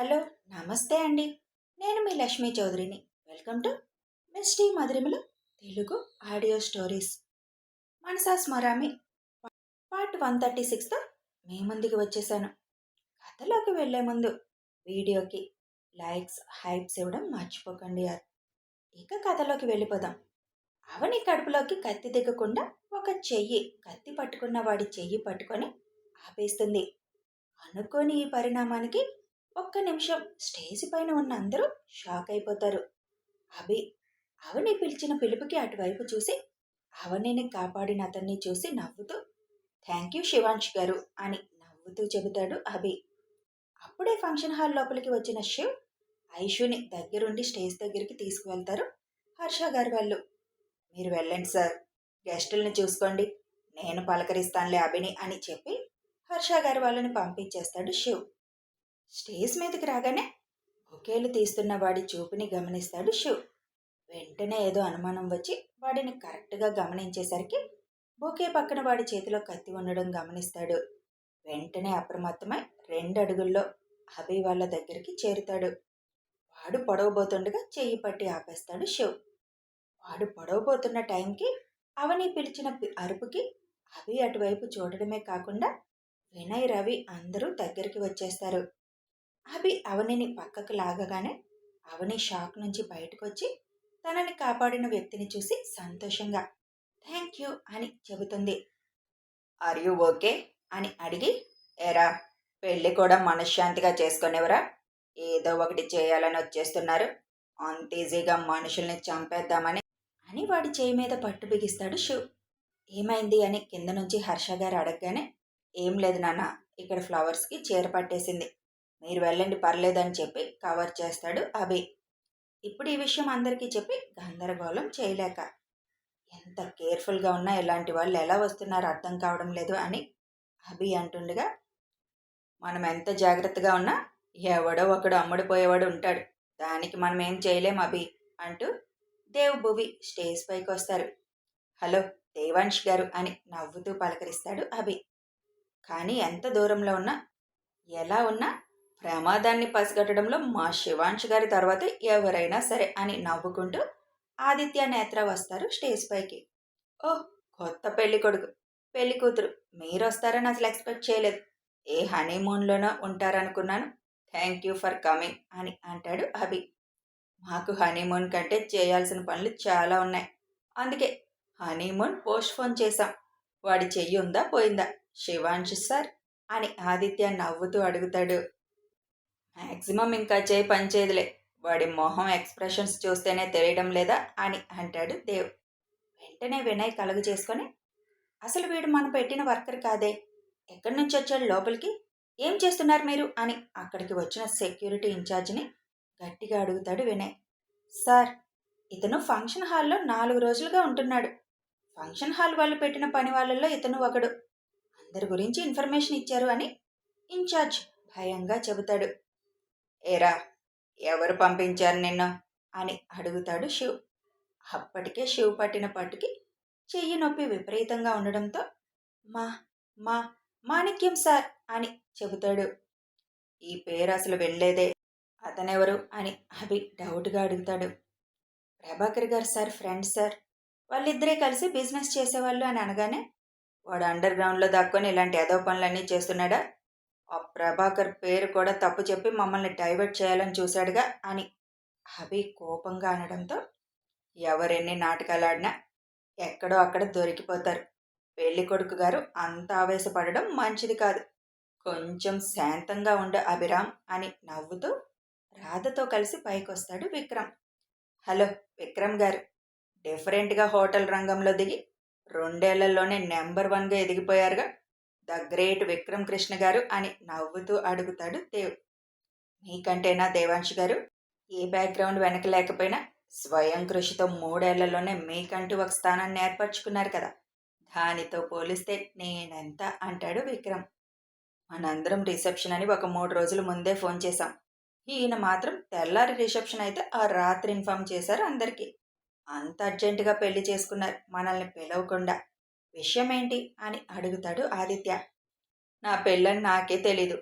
Hello, నమస్తే అండి. నేను మీ లక్ష్మీ చౌదరిని. వెల్కమ్ టు మిస్టీ మధురిమలు Telugu audio stories. Manasa Smarami part 136తో మీ ముందుకు వచ్చేసాను. కథలోకి వెళ్లే ముందు వీడియోకి లైక్స్, హైప్స్ ఇవ్వడం మర్చిపోకండి. ఇక కథలోకి వెళ్ళిపోదాం. అవని కడుపులోకి కత్తి దిగకుండా ఒక చెయ్యి కత్తి పట్టుకున్న వాడి చెయ్యి పట్టుకొని ఆపేస్తుంది. అనుకోని ఈ పరిణామానికి ఒక్క నిమిషం స్టేజ్ పైన ఉన్న అందరూ షాక్ అయిపోతారు. అభి అవని పిలిచిన పిలుపుకి అటువైపు చూసి అవనిని కాపాడిన అతన్ని చూసి నవ్వుతూ థ్యాంక్ యూ శివాంష్ గారు అని నవ్వుతూ చెబుతాడు అభి. అప్పుడే ఫంక్షన్ హాల్ లోపలికి వచ్చిన శివ్ ఐషుని దగ్గరుండి స్టేజ్ దగ్గరికి తీసుకువెళ్తారు హర్ష గారు వాళ్ళు. మీరు వెళ్ళండి సార్, గెస్టుల్ని చూసుకోండి, నేను పలకరిస్తానులే అభిని అని చెప్పి హర్ష గారు వాళ్ళని పంపించేస్తాడు శివ్. స్టేజ్ మీదకి రాగానే బొకేలు తీస్తున్న వాడి చూపుని గమనిస్తాడు శివ్. వెంటనే ఏదో అనుమానం వచ్చి వాడిని కరెక్ట్గా గమనించేసరికి బొకే పక్కన వాడి చేతిలో కత్తి ఉండడం గమనిస్తాడు. వెంటనే అప్రమత్తమై 2 అడుగుల్లో అభి వాళ్ళ దగ్గరికి చేరుతాడు. వాడు పొడవబోతుండగా చెయ్యి పట్టి ఆపేస్తాడు శివ్. వాడు పొడవబోతున్న టైంకి అవని పిలిచిన అరుపుకి అభి అటువైపు చూడడమే కాకుండా వినయ్, రవి అందరూ దగ్గరికి వచ్చేస్తారు. అభి అవనిని పక్కకు లాగగానే అవని షాక్ నుంచి బయటకు వచ్చి తనని కాపాడిన వ్యక్తిని చూసి సంతోషంగా థ్యాంక్ యూ అని చెబుతుంది. ఆర్ యూ ఓకే అని అడిగి, ఎరా పెళ్ళి కూడా మనశ్శాంతిగా చేసుకునేవరా, ఏదో ఒకటి చేయాలని వచ్చేస్తున్నారు, అంత ఈజీగా మనుషుల్ని చంపేద్దామని అని వాడి చేయి మీద పట్టు బిగిస్తాడు శివ్. ఏమైంది అని కింద నుంచి హర్ష గారు అడగగానే ఏం లేదు నాన్న, ఇక్కడ ఫ్లవర్స్కి చీర పట్టేసింది, మీరు వెళ్ళండి పర్లేదని చెప్పి కవర్ చేస్తాడు అభి. ఇప్పుడు ఈ విషయం అందరికీ చెప్పి గందరగోళం చేయలేక ఎంత కేర్ఫుల్గా ఉన్నా ఇలాంటి వాళ్ళు ఎలా వస్తున్నారో అర్థం కావడం లేదు అని అభి అంటుండగా, మనం ఎంత జాగ్రత్తగా ఉన్నా ఎవడో ఒకడు అమ్ముడుపోయేవాడు ఉంటాడు, దానికి మనం ఏం చేయలేం అభి అంటూ దేవ్, భువి స్టేజ్ పైకి వస్తారు. హలో దేవాంష్ గారు అని నవ్వుతూ పలకరిస్తాడు అభి. కానీ ఎంత దూరంలో ఉన్నా ఎలా ఉన్నా ప్రమాదాన్ని పసిగట్టడంలో మా శివాంష్ గారి తర్వాత ఎవరైనా సరే అని నవ్వుకుంటూ ఆదిత్య, నేత్ర వస్తారు స్టేజ్ పైకి. ఓహ్, కొత్త పెళ్లి కొడుకు పెళ్లి కూతురు మీరు వస్తారని అసలు ఎక్స్పెక్ట్ చేయలేదు, ఏ హనీమూన్లోనో ఉంటారనుకున్నాను, థ్యాంక్ యూ ఫర్ కమింగ్ అని అంటాడు అభి. మాకు హనీమూన్ కంటే చేయాల్సిన పనులు చాలా ఉన్నాయి, అందుకే హనీమూన్ పోస్ట్పోన్ చేశాం. వాడి చెయ్యి ఉందా పోయిందా శివాంష్ సార్ అని ఆదిత్య నవ్వుతూ అడుగుతాడు. మ్యాక్సిమం ఇంకా చేయి పనిచేయదులే, వాడి మొహం ఎక్స్ప్రెషన్స్ చూస్తేనే తెలియడం లేదా అని అంటాడు దేవ్. వెంటనే వినయ్ కలుగు చేసుకొని, అసలు వీడు మనం పెట్టిన వర్కర్ కాదే, ఎక్కడి నుంచి వచ్చాడు లోపలికి, ఏం చేస్తున్నారు మీరు అని అక్కడికి వచ్చిన సెక్యూరిటీ ఇన్ఛార్జిని గట్టిగా అడుగుతాడు వినయ్. సార్, ఇతను ఫంక్షన్ హాల్లో 4 రోజులుగా ఉంటున్నాడు, ఫంక్షన్ హాల్ వాళ్ళు పెట్టిన పని వాళ్ళల్లో ఇతను ఒకడు, అందరి గురించి ఇన్ఫర్మేషన్ ఇచ్చారు అని ఇన్ఛార్జ్ భయంగా చెబుతాడు. ఏరా ఎవరు పంపించారు నిన్ను అని అడుగుతాడు శివ్. అప్పటికే శివ్ పట్టిన పట్టుకి చెయ్యి నొప్పి విపరీతంగా ఉండడంతో మా మా మాణిక్యం సార్ అని చెబుతాడు. ఈ పేరు అసలు వెళ్ళేదే, అతనెవరు అని అభి డౌట్గా అడుగుతాడు. ప్రభాకర్ గారు సార్ ఫ్రెండ్ సార్, వాళ్ళిద్దరే కలిసి బిజినెస్ చేసేవాళ్ళు అని అనగానే, వాడు అండర్ గ్రౌండ్లో దాక్కొని ఇలాంటి ఏదో పనులన్నీ చేస్తున్నాడా, ఆ ప్రభాకర్ పేరు కూడా తప్పు చెప్పి మమ్మల్ని డైవర్ట్ చేయాలని చూశాడుగా అని అభి కోపంగా అనడంతో, ఎవరెన్ని నాటకాలు ఆడినా ఎక్కడో అక్కడ దొరికిపోతారు, పెళ్లి కొడుకు గారు అంత ఆవేశపడడం మంచిది కాదు, కొంచెం శాంతంగా ఉండు అభిరామ్ అని నవ్వుతూ రాధతో కలిసి పైకొస్తాడు విక్రమ్. హలో విక్రమ్ గారు, డిఫరెంట్గా హోటల్ రంగంలో దిగి 2 ఏళ్లలోనే నెంబర్ 1గా ఎదిగిపోయారుగా, ద గ్రేట్ విక్రమ్ కృష్ణ గారు అని నవ్వుతూ అడుగుతాడు దేవ్. మీకంటేనా దేవాంశ్ గారు, ఏ బ్యాక్గ్రౌండ్ వెనక లేకపోయినా స్వయం కృషితో 3 ఏళ్లలోనే మీకంటూ ఒక స్థానాన్ని ఏర్పరచుకున్నారు కదా, దానితో పోలిస్తే నేనెంత అంటాడు విక్రమ్. మనందరం రిసెప్షన్ అని ఒక 3 రోజుల ముందే ఫోన్ చేశాం, ఈయన మాత్రం తెల్లారి రిసెప్షన్ అయితే ఆ రాత్రి ఇన్ఫామ్ చేశారు అందరికీ, అంత అర్జెంటుగా పెళ్లి చేసుకున్నారు మనల్ని పిలవకుండా, విషయం ఏంటి అని అడుగుతాడు ఆదిత్య. నా పెళ్ళని నాకే తెలీదు,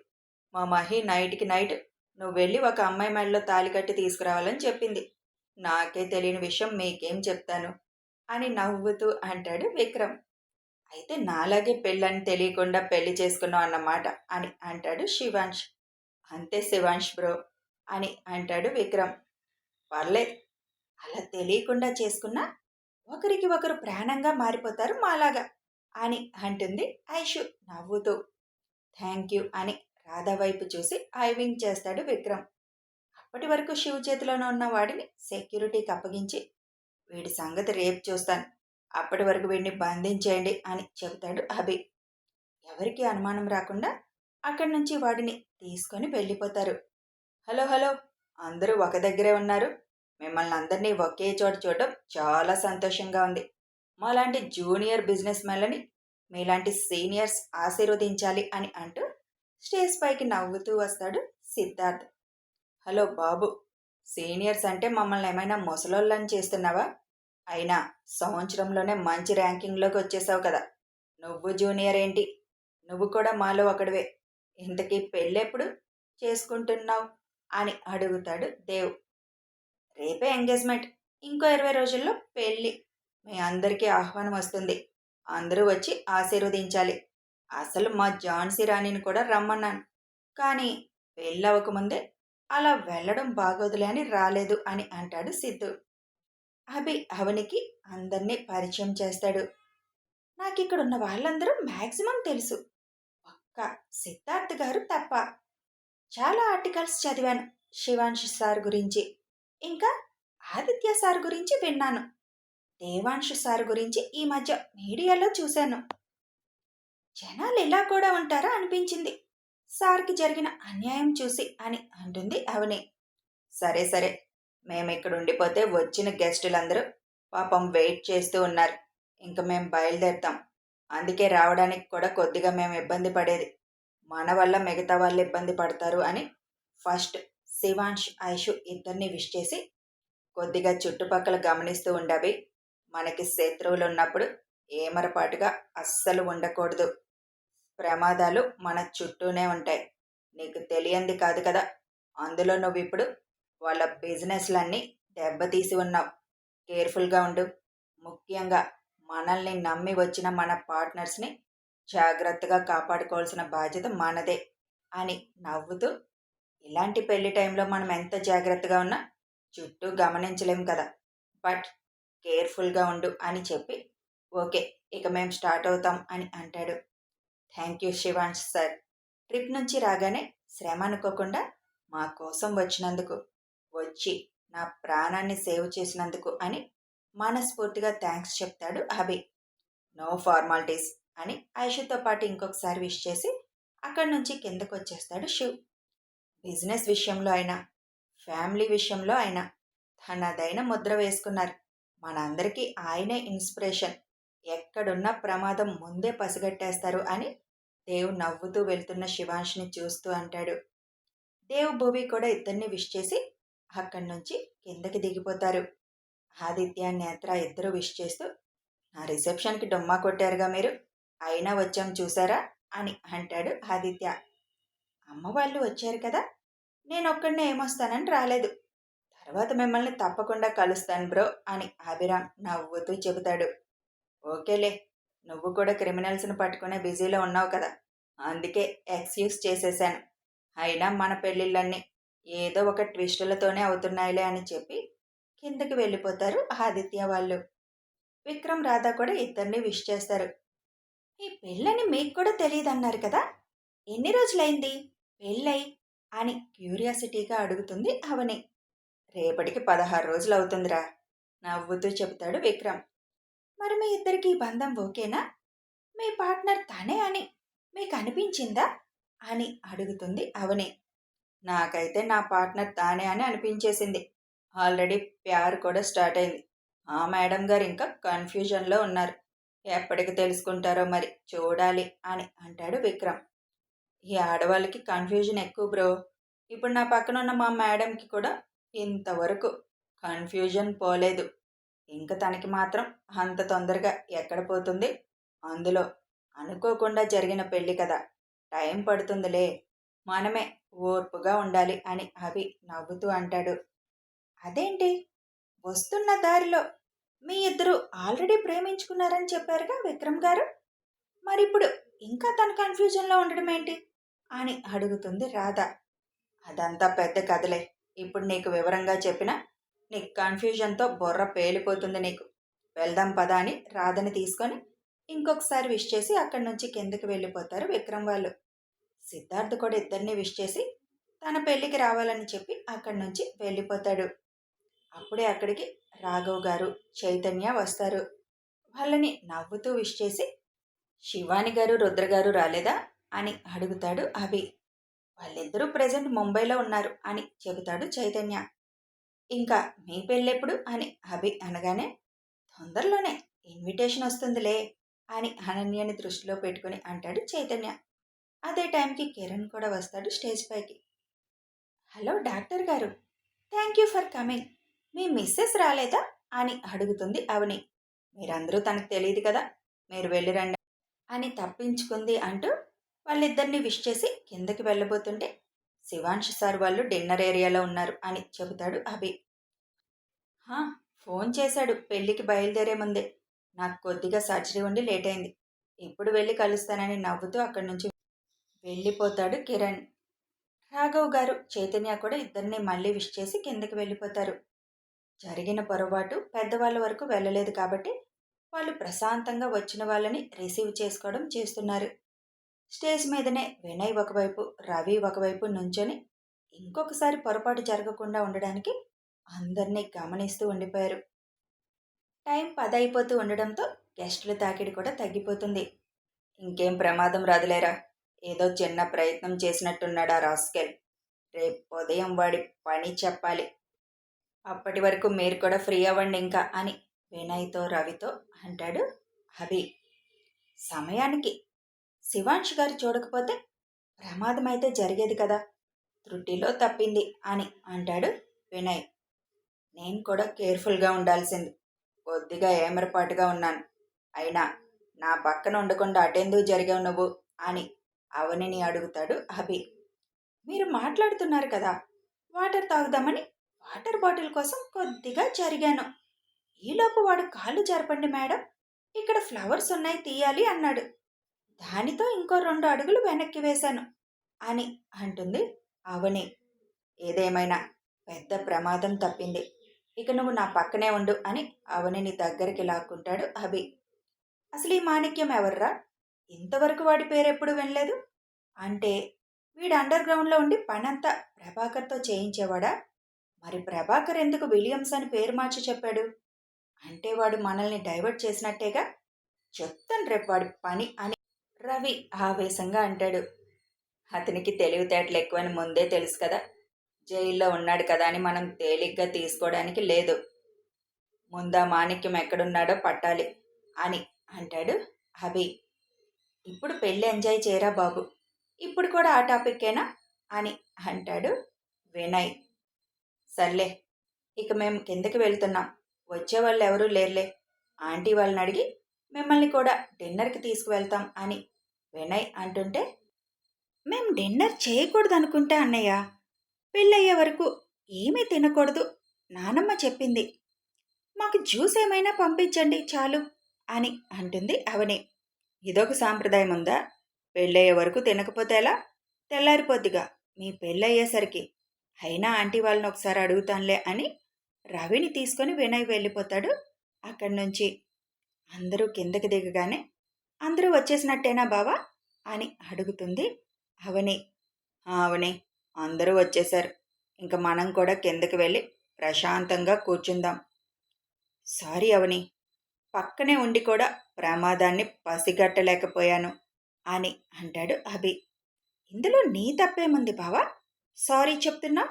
మా మహి నైట్కి నైట్ నువ్వు వెళ్ళి ఒక అమ్మాయి మెడలో తాళి కట్టి తీసుకురావాలని చెప్పింది. నాకే తెలియని విషయం మీకేం చెప్తాను అని నవ్వుతూ అంటాడు విక్రమ్. అయితే నాలాగే పెళ్ళని తెలియకుండా పెళ్లి చేసుకున్నావు అన్నమాట అని అంటాడు శివాంష్. అంతే శివాంష్ బ్రో అని అంటాడు విక్రమ్. పర్లేదు, అలా తెలియకుండా చేసుకున్నా ఒకరికి ఒకరు ప్రాణంగా మారిపోతారు మాలాగా అని అంటుంది ఐషు నవ్వుతూ. థ్యాంక్ యూ అని రాధా వైపు చూసి ఐవింగ్ చేస్తాడు విక్రమ్. అప్పటి వరకు శివ చేతిలోనే ఉన్న వాడిని సెక్యూరిటీకి అప్పగించి, వీడి సంగతి రేపు చూస్తాను, అప్పటి వరకు వీడిని బంధించేయండి అని చెబుతాడు అభి. ఎవరికి అనుమానం రాకుండా అక్కడి నుంచి వాడిని తీసుకొని వెళ్ళిపోతారు. హలో హలో, అందరూ ఒక దగ్గరే ఉన్నారు. మిమ్మల్ని అందరినీ ఒకే చోట చూడటం చాలా సంతోషంగా ఉంది. మాలాంటి జూనియర్ బిజినెస్ మ్యాన్లని మీలాంటి సీనియర్స్ ఆశీర్వదించాలి అని అంటూ స్టేజ్ పైకి నవ్వుతూ వస్తాడు సిద్ధార్థ్. హలో బాబు, సీనియర్స్ అంటే మమ్మల్ని ఏమైనా ముసలోళ్ళని చేస్తున్నావా? అయినా సంవత్సరంలోనే మంచి ర్యాంకింగ్లోకి వచ్చేసావు కదా. నువ్వు జూనియర్ ఏంటి? నువ్వు కూడా మాలో ఒకడివే. ఇంతకీ పెళ్ళెప్పుడు చేసుకుంటున్నావు అని అడుగుతాడు దేవ్. రేపే ఎంగేజ్మెంట్, ఇంకో 20 రోజుల్లో పెళ్ళి. మీ అందరికీ ఆహ్వానం వస్తుంది. అందరూ వచ్చి ఆశీర్వదించాలి. అసలు మా ఝాన్సీ రాణిని కూడా రమ్మన్నాను, కానీ పెళ్ళవకముందే అలా వెళ్ళడం బాగోదులే అని రాలేదు అని అంటాడు సిద్ధు. అభి అవనికి అందరినీ పరిచయం చేస్తాడు. నాకిక్కడున్న వాళ్ళందరూ మ్యాక్సిమం తెలుసు, ఒక్క సిద్ధార్థ్ గారు తప్ప. చాలా ఆర్టికల్స్ చదివాను శివాంశ్ సార్ గురించి, ఇంకా ఆదిత్య సార్ గురించి విన్నాను. దేవాంశ్ సార్ గురించి ఈ మధ్య మీడియాలో చూశాను. జనాలు ఇలా కూడా ఉంటారా అనిపించింది సార్కి జరిగిన అన్యాయం చూసి అని అంటుంది అవని. సరే సరే, మేమిక్కడ ఉండిపోతే వచ్చిన గెస్టులందరూ పాపం వెయిట్ చేస్తూ ఉన్నారు. ఇంక మేము బయలుదేరుతాం. అందుకే రావడానికి కూడా కొద్దిగా మేము ఇబ్బంది పడేది. మన వల్ల మిగతా వాళ్ళు ఇబ్బంది పడతారు అని ఫస్ట్ శివాంష్ ఐషు ఇద్దరిని విష్ చేసి, కొద్దిగా చుట్టుపక్కల గమనిస్తూ ఉండవి. మనకి శత్రువులు ఉన్నప్పుడు ఏమరపాటుగా అస్సలు ఉండకూడదు. ప్రమాదాలు మన చుట్టూనే ఉంటాయి. నీకు తెలియంది కాదు కదా. అందులో నువ్వు ఇప్పుడు వాళ్ళ బిజినెస్లన్నీ దెబ్బతీసి ఉన్నావు. కేర్ఫుల్గా ఉండు. ముఖ్యంగా మనల్ని నమ్మి వచ్చిన మన పార్ట్నర్స్ని జాగ్రత్తగా కాపాడుకోవాల్సిన బాధ్యత మనదే అని నవ్వుతూ, ఇలాంటి పెళ్లి టైంలో మనం ఎంత జాగ్రత్తగా ఉన్నా చుట్టూ గమనించలేం కదా, బట్ కేర్ఫుల్గా ఉండు అని చెప్పి, ఓకే ఇక మేము స్టార్ట్ అవుతాం అని అంటాడు. Thank you Shivansh sir. Trip నుంచి రాగానే శ్రమ అనుకోకుండా మా కోసం వచ్చినందుకు, వచ్చి నా ప్రాణాన్ని సేవ్ చేసినందుకు అని మనస్ఫూర్తిగా థ్యాంక్స్ చెప్తాడు అభి. నో ఫార్మాలిటీస్ అని ఐషుతో పాటు ఇంకొకసారి విష్ చేసి అక్కడి నుంచి కిందకు వచ్చేస్తాడు శివ్. బిజినెస్ విషయంలో అయినా ఫ్యామిలీ విషయంలో అయినా తనదైన ముద్ర వేసుకున్నారు. మనందరికీ ఆయనే ఇన్స్పిరేషన్. ఎక్కడున్న ప్రమాదం ముందే పసిగట్టేస్తారు అని దేవ్ నవ్వుతూ వెళ్తున్న శివాంష్ని చూస్తూ అంటాడు. దేవ్ భూమి కూడా ఇద్దరిని విష్ చేసి అక్కడి నుంచి కిందకి దిగిపోతారు. ఆదిత్య నేత్ర ఇద్దరు విష్ చేస్తూ, నా రిసెప్షన్కి డొమ్మా కొట్టారుగా మీరు, అయినా వచ్చాం చూసారా అని అంటాడు ఆదిత్య. అమ్మ వాళ్ళు వచ్చారు కదా, నేనొక్కడినే ఏమొస్తానని రాలేదు. తర్వాత మిమ్మల్ని తప్పకుండా కలుస్తాను బ్రో అని అభిరామ్ నవ్వుతూ చెబుతాడు. ఓకేలే, నువ్వు కూడా క్రిమినల్స్ని పట్టుకునే బిజీలో ఉన్నావు కదా, అందుకే ఎక్స్క్యూజ్ చేసేశాను. అయినా మన పెళ్ళిళ్ళన్నీ ఏదో ఒక ట్విస్టులతోనే అవుతున్నాయిలే అని చెప్పి కిందకి వెళ్ళిపోతారు ఆదిత్య వాళ్ళు. విక్రమ్ రాధా కూడా ఇద్దరిని విష్ చేస్తారు. ఈ పెళ్ళని మీకు కూడా తెలియదన్నారు కదా, ఎన్ని రోజులైంది పెళ్ళై అని క్యూరియాసిటీగా అడుగుతుంది అవని. రేపటికి 16 రోజులు అవుతుందిరా నవ్వుతూ చెబుతాడు విక్రమ్. మరి మీ ఇద్దరికి ఈ బంధం ఓకేనా? మీ పార్ట్నర్ తనే అని మీకు అనిపించిందా అని అడుగుతుంది అవని. నాకైతే నా పార్ట్నర్ తానే అని అనిపించేసింది. ఆల్రెడీ ప్యార్ కూడా స్టార్ట్ అయింది. ఆ మేడం గారు ఇంకా కన్ఫ్యూజన్లో ఉన్నారు. ఎప్పటికి తెలుసుకుంటారో మరి చూడాలి అని అంటాడు విక్రమ్. ఈ ఆడవాళ్ళకి కన్ఫ్యూజన్ ఎక్కువ బ్రో. ఇప్పుడు నా పక్కన ఉన్న మా మేడంకి కూడా ఇంతవరకు కన్ఫ్యూజన్ పోలేదు. ఇంక తనకి మాత్రం అంత తొందరగా ఎక్కడ పోతుంది? అందులో అనుకోకుండా జరిగిన పెళ్ళి కదా, టైం పడుతుందిలే. మనమే ఓర్పుగా ఉండాలి అని అభి నవ్వుతూ అంటాడు. అదేంటి, వస్తున్న దారిలో మీ ఇద్దరు ఆల్రెడీ ప్రేమించుకున్నారని చెప్పారుగా విక్రమ్ గారు. మరిప్పుడు ఇంకా తన కన్ఫ్యూజన్లో ఉండడం ఏంటి అని అడుగుతుంది రాధ. అదంతా పెద్ద కథలే. ఇప్పుడు నీకు వివరంగా చెప్పినా నీకు కన్ఫ్యూజన్తో బుర్ర పేలిపోతుంది నీకు. వెళ్దాం పదా అని రాధని తీసుకొని ఇంకొకసారి విష్ చేసి అక్కడి నుంచి కిందకి వెళ్ళిపోతారు విక్రమ్ వాళ్ళు. సిద్ధార్థ్ కూడా ఇద్దరిని విష్ చేసి తన పెళ్ళికి రావాలని చెప్పి అక్కడి నుంచి వెళ్ళిపోతాడు. అప్పుడే అక్కడికి రాఘవ్ గారు, చైతన్య వస్తారు. వాళ్ళని నవ్వుతూ విష్ చేసి, శివాని గారు, రుద్ర గారు రాలేదా అని అడుగుతాడు అభి. వాళ్ళిద్దరూ ప్రెజెంట్ ముంబైలో ఉన్నారు అని చెబుతాడు చైతన్య. ఇంకా మీ పెళ్ళెప్పుడు అని అభి అనగానే, తొందరలోనే ఇన్విటేషన్ వస్తుందిలే అని అనన్యని దృష్టిలో పెట్టుకుని అంటాడు చైతన్య. అదే టైంకి కిరణ్ కూడా వస్తాడు స్టేజ్ పైకి. హలో డాక్టర్ గారు, థ్యాంక్ యూ ఫర్ కమింగ్. మీ మిస్సెస్ రాలేదా అని అడుగుతుంది అవని. మీరందరూ తనకు తెలియదు కదా, మీరు వెళ్ళిరండి అని తప్పించుకుంది అంటూ వాళ్ళిద్దరిని విష్ చేసి కిందకి వెళ్ళబోతుంటే, శివాంశ్ సార్ వాళ్ళు డిన్నర్ ఏరియాలో ఉన్నారు అని చెబుతాడు అభి. ఫోన్ చేశాడు పెళ్ళికి బయలుదేరే ముందే. నాకు కొద్దిగా సర్జరీ ఉండి లేట్ అయింది. ఇప్పుడు వెళ్ళి కలుస్తానని నవ్వుతూ అక్కడి నుంచి వెళ్ళిపోతాడు కిరణ్. రాఘవ్ గారు, చైతన్య కూడా ఇద్దరిని మళ్ళీ విష్ చేసి కిందకి వెళ్ళిపోతారు. జరిగిన పొరపాటు పెద్దవాళ్ళ వరకు వెళ్ళలేదు కాబట్టి వాళ్ళు ప్రశాంతంగా వచ్చిన వాళ్ళని రిసీవ్ చేసుకోవడం చేస్తున్నారు. స్టేజ్ మీదనే వినయ్ ఒకవైపు, రవి ఒకవైపు నుంచొని ఇంకొకసారి పొరపాటు జరగకుండా ఉండడానికి అందరినీ గమనిస్తూ ఉండిపోయారు. టైం 10 అయిపోతూ ఉండడంతో గెస్టుల తాకిడి కూడా తగ్గిపోతుంది. ఇంకేం ప్రమాదం రాదులేరా, ఏదో చిన్న ప్రయత్నం చేసినట్టున్నాడా రాస్కెల్. రేపు ఉదయం వాడి పని చెప్పాలి. అప్పటి వరకు మీరు కూడా ఫ్రీ అవ్వండి ఇంకా అని వినయ్తో రవితో అంటాడు అభి. సమయానికి శివాంశ్ గారు చూడకపోతే ప్రమాదం అయితే జరిగేది కదా, త్రుటిలో తప్పింది అని అంటాడు వినయ్. నేను కూడా కేర్ఫుల్గా ఉండాల్సింది. కొద్దిగా ఏమరపాటుగా ఉన్నాను. అయినా నా పక్కన ఉండకుండా అటెందుకు జరిగావు నువ్వు అని అవనిని అడుగుతాడు అభి. మీరు మాట్లాడుతున్నారు కదా, వాటర్ తాగుదామని వాటర్ బాటిల్ కోసం కొద్దిగా జరిగాను. ఈలోపు వాడు కాళ్ళు జరపండి మేడం, ఇక్కడ ఫ్లవర్స్ ఉన్నాయి తీయాలి అన్నాడు. దానితో ఇంకో 2 అడుగులు వెనక్కి వేశాను అని అంటుంది అవని. ఏదేమైనా పెద్ద ప్రమాదం తప్పింది. ఇక నువ్వు నా పక్కనే ఉండు అని అవనిని దగ్గరికి లాక్కుంటాడు అభి. అసలు ఈ మాణిక్యం ఎవర్రా? ఇంతవరకు వాడి పేరెప్పుడు వినలేదు. అంటే వీడు అండర్ గ్రౌండ్లో ఉండి పనంతా ప్రభాకర్తో చేయించేవాడా? మరి ప్రభాకర్ ఎందుకు విలియమ్స్ అని పేరు మార్చి చెప్పాడు? అంటే వాడు మనల్ని డైవర్ట్ చేసినట్టేగా. చెప్తాను రేపు వాడి పని అని రవి ఆవేశంగా అంటాడు. అతనికి తెలివితేటలు ఎక్కువని ముందే తెలుసు కదా, జైల్లో ఉన్నాడు కదా అని మనం తేలిగ్గా తీసుకోవడానికి లేదు. ముందా మాణిక్యం ఎక్కడున్నాడో పట్టాలి అని అంటాడు అభి. ఇప్పుడు పెళ్ళి ఎంజాయ్ చేయరా బాబు, ఇప్పుడు కూడా ఆ టాపిక్కేనా అని అంటాడు వినయ్. సర్లే, ఇక మేము కిందకి వెళ్తున్నాం. వచ్చేవాళ్ళు ఎవరూ లేరులే. ఆంటీ వాళ్ళని అడిగి మిమ్మల్ని కూడా డిన్నర్కి తీసుకువెళ్తాం అని వినయ్ అంటుంటే, మేం డిన్నర్ చేయకూడదు అనుకుంటా అన్నయ్య. పెళ్ళయ్యే వరకు ఏమీ తినకూడదు నానమ్మ చెప్పింది. మాకు జ్యూస్ ఏమైనా పంపించండి చాలు అని అంటుంది అవని. ఇదొక సాంప్రదాయం ఉందా? పెళ్ళయ్యే వరకు తినకపోతే ఎలా? తెల్లారిపోద్దిగా మీ పెళ్ళయ్యేసరికి. అయినా ఆంటీ వాళ్ళని ఒకసారి అడుగుతానులే అని రవిని తీసుకొని వినయ్ వెళ్ళిపోతాడు అక్కడి నుంచి. అందరూ కిందకి దిగగానే, అందరూ వచ్చేసినట్టేనా బావా అని అడుగుతుంది అవని. అవని, అందరూ వచ్చేశారు. ఇంక మనం కూడా కిందకి వెళ్ళి ప్రశాంతంగా కూర్చుందాం. సారీ అవని, పక్కనే ఉండి కూడా ప్రమాదాన్ని పసిగట్టలేకపోయాను అని అంటాడు అభి. ఇందులో నీ తప్పేముంది బావా, సారీ చెప్తున్నా.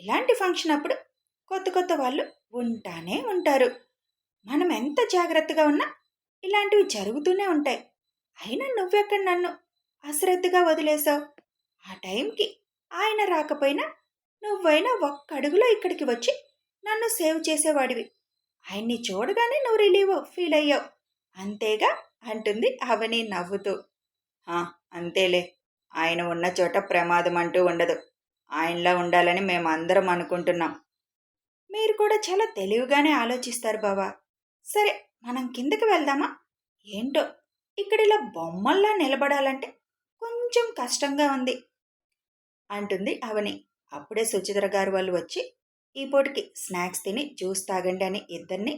ఇలాంటి ఫంక్షన్ అప్పుడు కొత్త కొత్త వాళ్ళు ఉంటానే ఉంటారు. మనం ఎంత జాగ్రత్తగా ఉన్నా ఇలాంటివి జరుగుతూనే ఉంటాయి. అయినా నువ్వెక్కడ నన్ను అశ్రద్ధగా వదిలేశావు? ఆ టైంకి ఆయన రాకపోయినా నువ్వైనా ఒక్క అడుగులో ఇక్కడికి వచ్చి నన్ను సేవ్ చేసేవాడివి. ఆయన్ని చూడగానే నువ్వు రిలీవ్ ఫీల్ అయ్యావు అంతేగా అంటుంది అవని నవ్వుతూ. అంతేలే, ఆయన ఉన్న చోట ప్రమాదం అంటూ ఉండదు. ఆయనలా ఉండాలని మేమందరం అనుకుంటున్నాం. మీరు కూడా చాలా తెలివిగానే ఆలోచిస్తారు బావా. సరే, మనం కిందకి వెళ్దామా? ఏంటో ఇక్కడ ఇలా బొమ్మల్లా నిలబడాలంటే కొంచెం కష్టంగా ఉంది అంటుంది అవని. అప్పుడే సుచిత్ర గారు వాళ్ళు వచ్చి ఈ పూటకి స్నాక్స్ తిని జ్యూస్ తాగండి అని ఇద్దరిని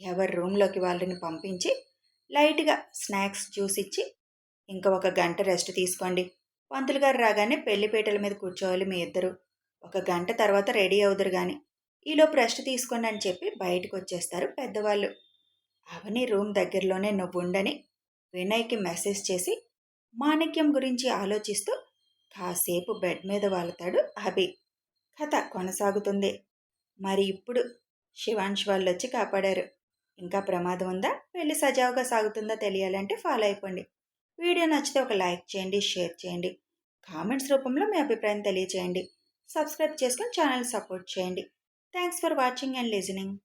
ఎవరి రూమ్లోకి వాళ్ళని పంపించి లైట్గా స్నాక్స్ జ్యూస్ ఇచ్చి ఇంకా ఒక గంట రెస్ట్ తీసుకోండి. పంతులు గారు రాగానే పెళ్లిపీటల మీద కూర్చోవాలి మీ ఇద్దరు. ఒక గంట తర్వాత రెడీ అవుదురు కానీ ఈలోపు రెస్ట్ తీసుకోండి అని చెప్పి బయటకు వచ్చేస్తారు పెద్దవాళ్ళు. అవని రూమ్ దగ్గరలోనే నువ్వుండని వినయ్కి మెసేజ్ చేసి మాణిక్యం గురించి ఆలోచిస్తూ కాసేపు బెడ్ మీద వాలుతాడు అభి. కథ కొనసాగుతుంది. మరి ఇప్పుడు శివాంష్ వాళ్ళు వచ్చి కాపాడారు. ఇంకా ప్రమాదం ఉందా, పెళ్లి సజావుగా సాగుతుందా తెలియాలంటే ఫాలో అయిపోండి. వీడియో నచ్చితే ఒక లైక్ చేయండి, షేర్ చేయండి, కామెంట్స్ రూపంలో మీ అభిప్రాయం తెలియచేయండి. సబ్స్క్రైబ్ చేసుకొని ఛానల్ సపోర్ట్ చేయండి. Thanks for watching and listening.